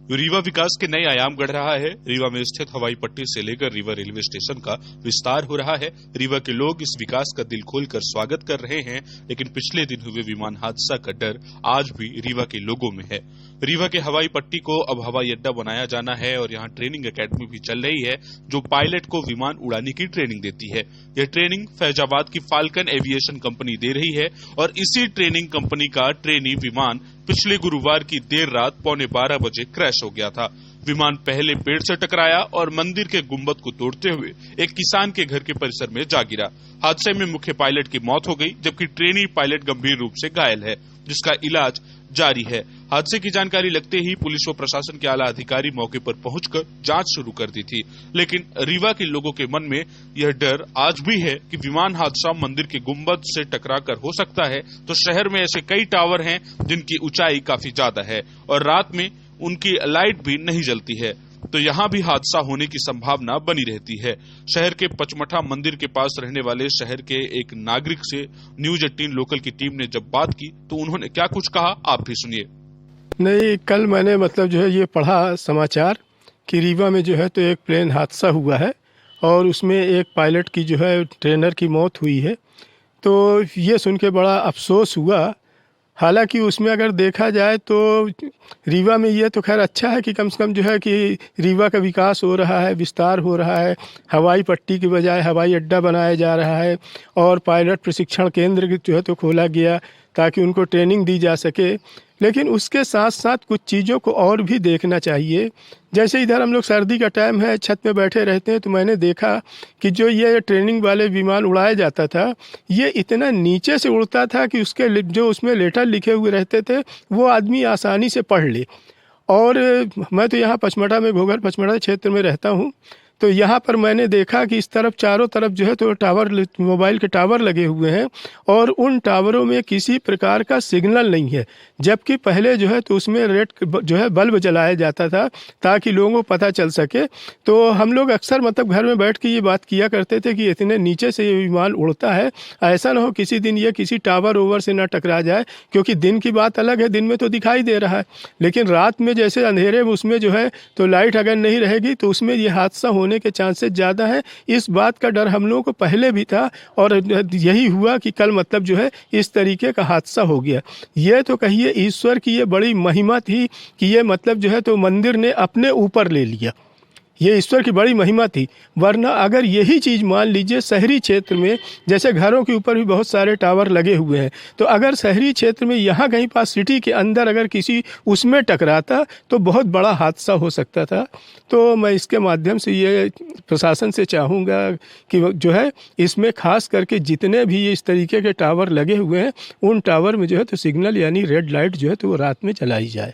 रीवा विकास के नए आयाम गढ़ रहा है। रीवा में स्थित हवाई पट्टी से लेकर रीवा रेलवे स्टेशन का विस्तार हो रहा है। रीवा के लोग इस विकास का दिल खोलकर स्वागत कर रहे हैं, लेकिन पिछले दिन हुए विमान हादसा का डर आज भी रीवा के लोगों में है। रीवा के हवाई पट्टी को अब हवाई अड्डा बनाया जाना है और यहाँ ट्रेनिंग एकेडमी भी चल रही है, जो पायलट को विमान उड़ाने की ट्रेनिंग देती है। यह ट्रेनिंग फैजाबाद की फाल्कन एविएशन कंपनी दे रही है और इसी ट्रेनिंग कंपनी का ट्रेनी विमान पिछले गुरुवार की देर रात 11:15 बजे क्रैश हो गया था। विमान पहले पेड़ से टकराया और मंदिर के गुंबद को तोड़ते हुए एक किसान के घर के परिसर में जा गिरा। हादसे में मुख्य पायलट की मौत हो गई, जबकि ट्रेनी पायलट गंभीर रूप से घायल है, जिसका इलाज जारी है। हादसे की जानकारी लगते ही पुलिस व प्रशासन के आला अधिकारी मौके पर पहुंचकर जांच शुरू कर दी थी, लेकिन रीवा के लोगों के मन में यह डर आज भी है कि विमान हादसा मंदिर के गुंबद से टकराकर हो सकता है। तो शहर में ऐसे कई टावर हैं जिनकी ऊंचाई काफी ज्यादा है और रात में उनकी लाइट भी नहीं जलती है, तो यहाँ भी हादसा होने की संभावना बनी रहती है। शहर के पचमठा मंदिर के पास रहने वाले शहर के एक नागरिक से न्यूज 18 लोकल की टीम ने जब बात की तो उन्होंने क्या कुछ कहा, आप भी सुनिए। नहीं, कल मैंने जो है ये पढ़ा समाचार कि रीवा में जो है तो एक प्लेन हादसा हुआ है और उसमें एक पायलट की जो है ट्रेनर की मौत हुई है। तो ये सुन के बड़ा अफसोस हुआ। हालांकि उसमें अगर देखा जाए तो रीवा में ये तो खैर अच्छा है कि कम से कम जो है कि रीवा का विकास हो रहा है, विस्तार हो रहा है, हवाई पट्टी की बजाय हवाई अड्डा बनाया जा रहा है और पायलट प्रशिक्षण केंद्र जो है तो खोला गया ताकि उनको ट्रेनिंग दी जा सके। लेकिन उसके साथ साथ कुछ चीज़ों को और भी देखना चाहिए। जैसे इधर हम लोग सर्दी का टाइम है, छत पे बैठे रहते हैं, तो मैंने देखा कि जो ये ट्रेनिंग वाले विमान उड़ाया जाता था, ये इतना नीचे से उड़ता था कि उसके जो उसमें लेटर लिखे हुए रहते थे वो आदमी आसानी से पढ़ ले। और मैं तो यहाँ पचमढ़ा में घोघर पचमढ़ा क्षेत्र में रहता हूँ, तो यहाँ पर मैंने देखा कि इस तरफ चारों तरफ जो है तो टावर, मोबाइल के टावर लगे हुए हैं और उन टावरों में किसी प्रकार का सिग्नल नहीं है, जबकि पहले जो है तो उसमें रेड जो है बल्ब जलाया जाता था ताकि लोगों को पता चल सके। तो हम लोग अक्सर घर में बैठ के ये बात किया करते थे कि इतने नीचे से ये विमान उड़ता है, ऐसा ना हो किसी दिन ये किसी टावर ओवर से ना टकरा जाए, क्योंकि दिन की बात अलग है, दिन में तो दिखाई दे रहा है, लेकिन रात में जैसे अंधेरे में उसमें जो है तो लाइट अगर नहीं रहेगी तो उसमें ये हादसा होने के चांसेस ज़्यादा है। इस बात का डर हम लोगों को पहले भी था और यही हुआ कि कल जो है इस तरीके का हादसा हो गया। ये तो कहिए ईश्वर की ये बड़ी महिमा थी कि ये जो है तो मंदिर ने अपने ऊपर ले लिया। ये ईश्वर की बड़ी महिमा थी, वरना अगर यही चीज़ मान लीजिए शहरी क्षेत्र में, जैसे घरों के ऊपर भी बहुत सारे टावर लगे हुए हैं, तो अगर शहरी क्षेत्र में यहाँ कहीं पास सिटी के अंदर अगर किसी उसमें टकराता तो बहुत बड़ा हादसा हो सकता था। तो मैं इसके माध्यम से ये प्रशासन से चाहूँगा कि जो है इसमें खास करके जितने भी इस तरीके के टावर लगे हुए हैं उन टावर में जो है तो सिग्नल यानी रेड लाइट जो है तो वो रात में चलाई जाए।